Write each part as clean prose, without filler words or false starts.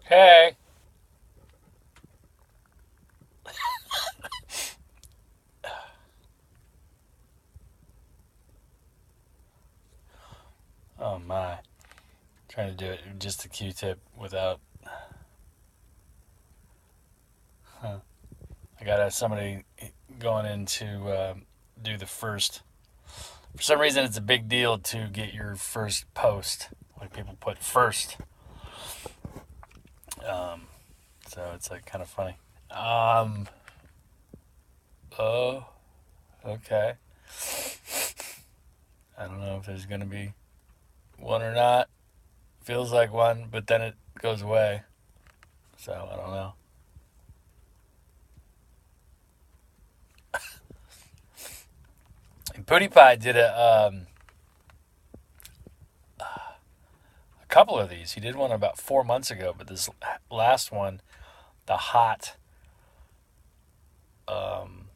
Hey. Oh my. Trying to do it just a Q-tip without. Huh. I got somebody going in to do the first. For some reason, it's a big deal to get your first post. Like people put first. Um, so it's like kind of funny. Um, oh, okay. I don't know if there's going to be one or not. Feels like one, but then it goes away. So I don't know. And PewDiePie did a couple of these. He did one about 4 months ago, but this last one, the hot um,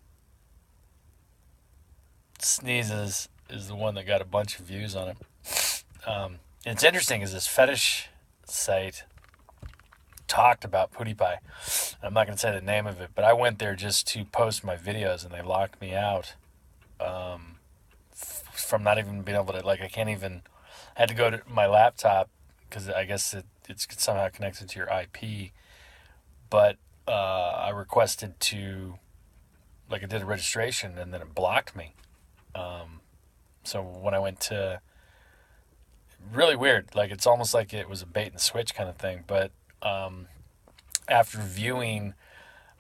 sneezes, is the one that got a bunch of views on it. And it's interesting is this fetish site talked about PewDiePie. I'm not going to say the name of it, but I went there just to post my videos, and they locked me out from not even being able to, like, I can't even, I had to go to my laptop because I guess it's somehow connected to your IP. But I requested to, like, I did a registration and then it blocked me. So when I went to, really weird, like it's almost like it was a bait and switch kind of thing. But after viewing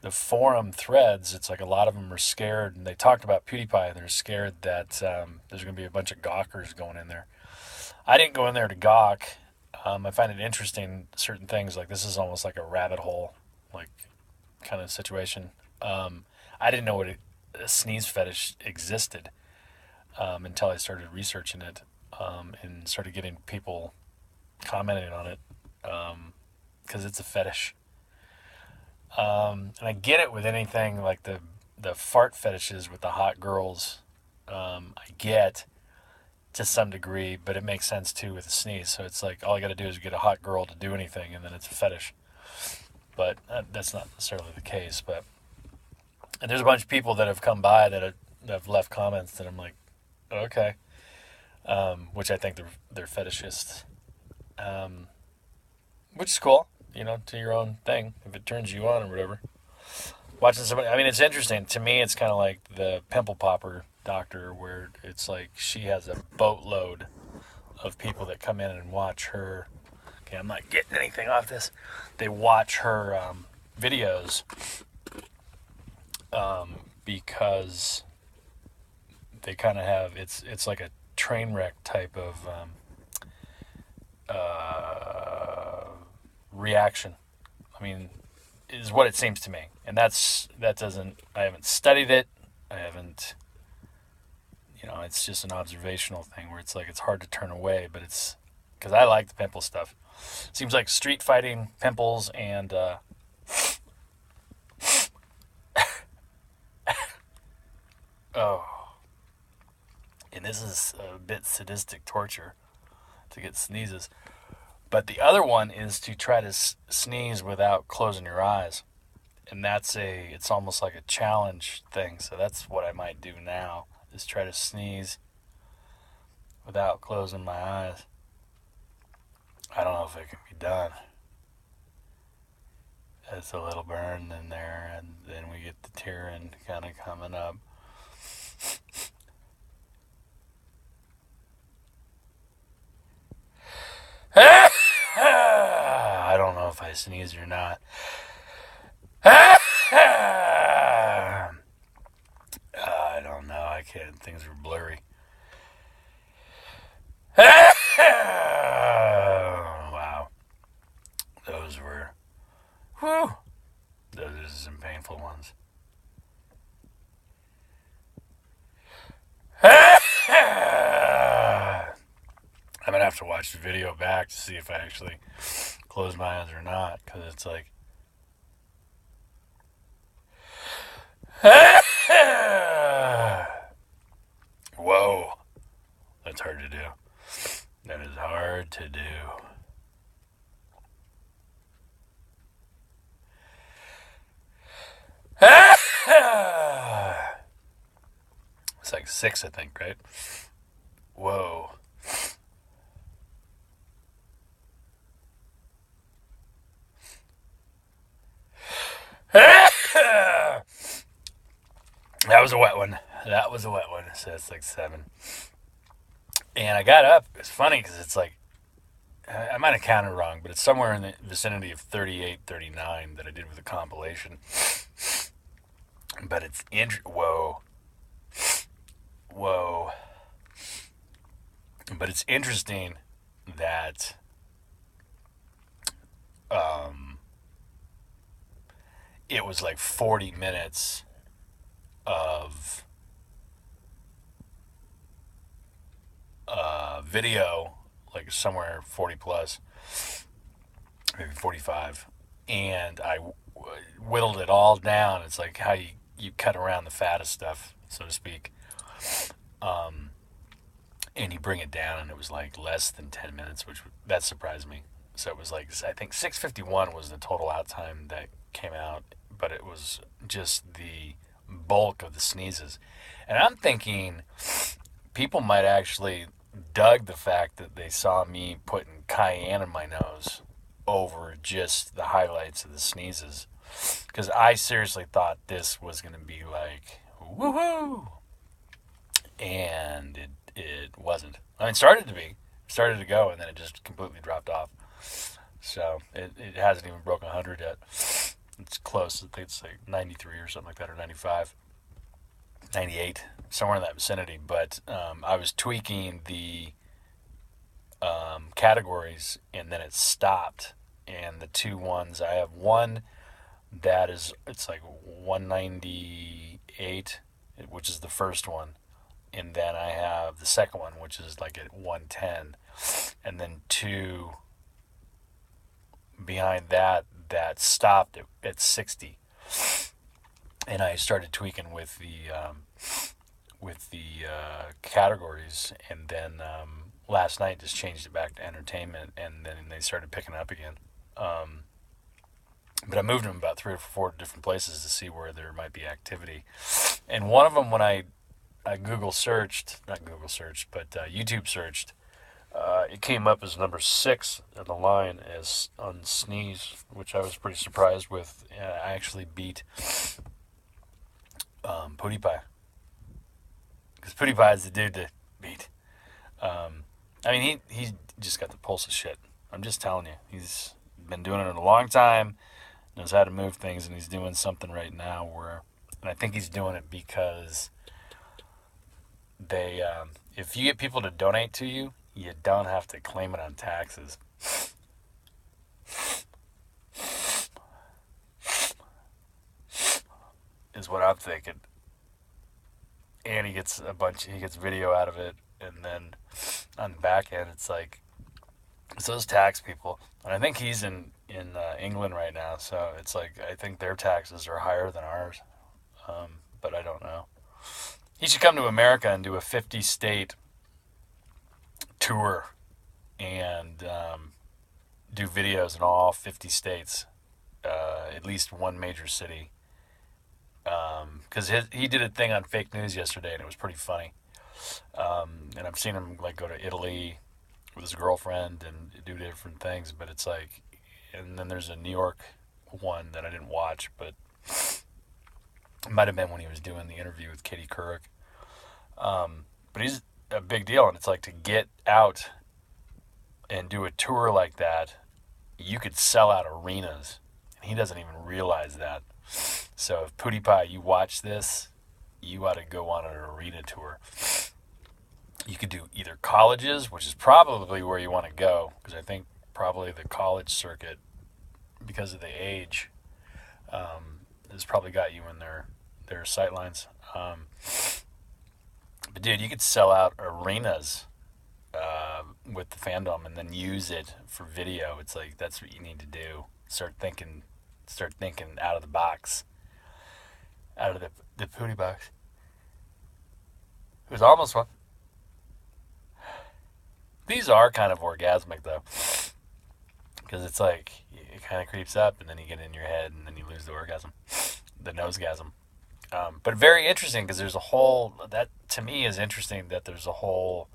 the forum threads, it's like a lot of them are scared, and they talked about PewDiePie, and they're scared that there's going to be a bunch of gawkers going in there. I didn't go in there to gawk. I find it interesting, certain things, like this is almost like a rabbit hole, like kind of situation. I didn't know what a sneeze fetish existed until I started researching it and started getting people commenting on it because it's a fetish. And I get it with anything like the fart fetishes with the hot girls. I get to some degree, but it makes sense too with a sneeze. So it's like all I got to do is get a hot girl to do anything, and then it's a fetish. But that's not necessarily the case. But and there's a bunch of people that have come by that have left comments that I'm like, okay, which I think they're fetishists, um, which is cool. You know, to your own thing if it turns you on or whatever. Watching somebody, I mean, it's interesting to me. It's kind of like the pimple popper doctor, where it's like she has a boatload of people that come in and watch her. Okay, I'm not getting anything off this. They watch her videos because they kind of have it's like a train wreck type of reaction. I mean, is what it seems to me, and that doesn't. I haven't studied it. I haven't. It's just an observational thing where it's like it's hard to turn away, but it's because I like the pimple stuff. Seems like street fighting, pimples, and oh, and this is a bit sadistic torture to get sneezes. But the other one is to try to sneeze without closing your eyes, and it's almost like a challenge thing. So that's what I might do now is try to sneeze without closing my eyes. I don't know if it can be done. It's a little burn in there, and then we get the tearing kind of coming up. I don't know if I sneezed or not. I don't know. I can't. Things were blurry. Wow. Those were. Whew. Those are some painful ones. I'm gonna have to watch the video back to see if I actually close my eyes or not, because it's like. Whoa. That's hard to do. That is hard to do. 6, I think, right? Whoa. That was a wet one. That was a wet one. So it's like 7. And I got up. It's funny because it's like, I might have counted wrong, but it's somewhere in the vicinity of 38, 39 that I did with the compilation. But it's whoa. Whoa. But it's interesting that it was like 40 minutes of video, like somewhere 40 plus, maybe 45, and I whittled it all down. It's like how you cut around the fattest stuff, so to speak, and you bring it down, and it was like less than 10 minutes, which that surprised me. So it was like, I think 6:51 was the total out time that came out, but it was just the bulk of the sneezes. And I'm thinking people might actually dug the fact that they saw me putting cayenne in my nose over just the highlights of the sneezes, because I seriously thought this was going to be like woohoo, and it wasn't. I mean, it started to go, and then it just completely dropped off. So it hasn't even broken 100 yet. It's close. I think it's like 93 or something like that, or 95, 98, somewhere in that vicinity. But I was tweaking the categories, and then it stopped. And the two ones, I have one that it's like 198, which is the first one. And then I have the second one, which is like at 110. And then two behind that stopped at 60. And I started tweaking with the categories, and then last night just changed it back to entertainment, and then they started picking up again. But I moved them about 3 or 4 different places to see where there might be activity. And one of them, when I Google searched, not Google searched, but YouTube searched, it came up as number 6 in the line as on sneeze, which I was pretty surprised with. I actually beat PewDiePie, because PewDiePie is the dude to beat. I mean, he just got the pulse of shit. I'm just telling you, he's been doing it a long time, knows how to move things, and he's doing something right now and I think he's doing it because they, if you get people to donate to you, you don't have to claim it on taxes. Is what I'm thinking. And he gets video out of it, and then on the back end, it's like, it's those tax people. And I think he's in England right now, so it's like, I think their taxes are higher than ours. But I don't know. He should come to America and do a 50-state tour and do videos in all 50 states, at least one major city. Because he did a thing on fake news yesterday, and it was pretty funny. And I've seen him like go to Italy with his girlfriend and do different things, but it's like, and then there's a New York one that I didn't watch, but it might have been when he was doing the interview with Katie Couric. But he's a big deal, and it's like, to get out and do a tour like that, you could sell out arenas, and he doesn't even realize that. So if PewDiePie, you watch this, you ought to go on an arena tour. You could do either colleges, which is probably where you want to go, because I think probably the college circuit, because of the age, has probably got you in their sightlines. But dude, you could sell out arenas with the fandom, and then use it for video. It's like, that's what you need to do. Start thinking out of the box, out of the Pootie box. It was almost fun. These are kind of orgasmic though, because it's like, it kind of creeps up, and then you get in your head, and then you lose the orgasm, the nosegasm. But very interesting, because there's a whole, to me is interesting that there's a whole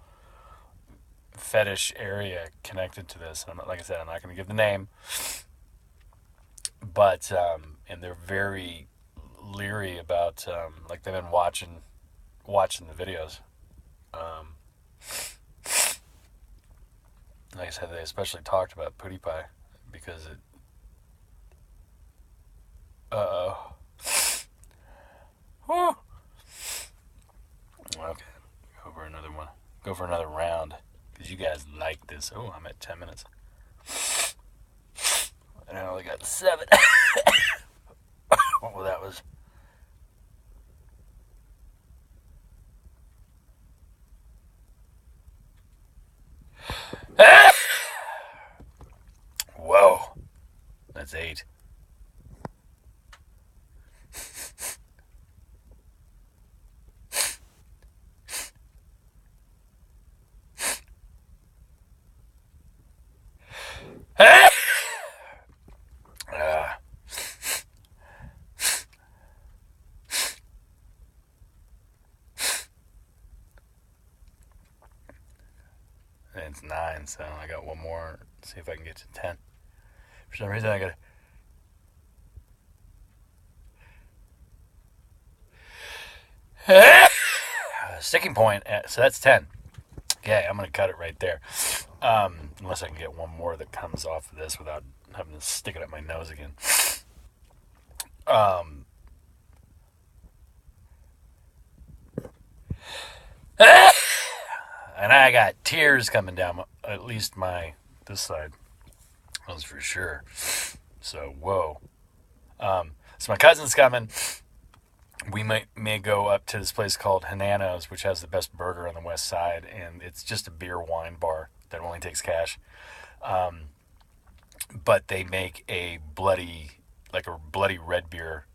fetish area connected to this. And like I said, I'm not going to give the name, but and they're very leery about like they've been watching the videos. Um, like I said, they especially talked about PewDiePie because it. Whew. Okay, go for another one. Go for another round because you guys like this. Oh, I'm at 10 minutes. And I only got 7. Well, that was. Whoa, that's 8. And it's 9, so I got one more. See if I can get to 10. For some reason, I got. Sticking point. So that's 10. Okay, I'm gonna cut it right there. Unless I can get one more that comes off of this without having to stick it up my nose again. And I got tears coming down at least this side. That was for sure. So whoa. So my cousin's coming. We may go up to this place called Hananos, which has the best burger on the west side, and it's just a beer wine bar that only takes cash. But they make a bloody red beer,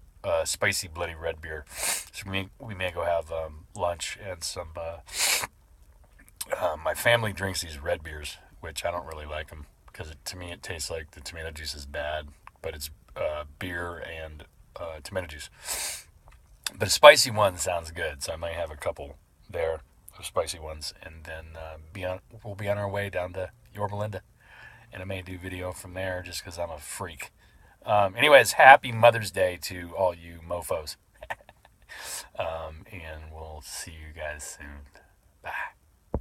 spicy bloody red beer. So we may go have lunch and some. My family drinks these red beers, which I don't really like them because to me it tastes like the tomato juice is bad, but it's beer and tomato juice. But a spicy one sounds good, so I might have a couple there of spicy ones, and then we'll be on our way down to Yorba Linda, and I may do video from there just because I'm a freak. Anyways, happy Mother's Day to all you mofos, and we'll see you guys soon. Bye.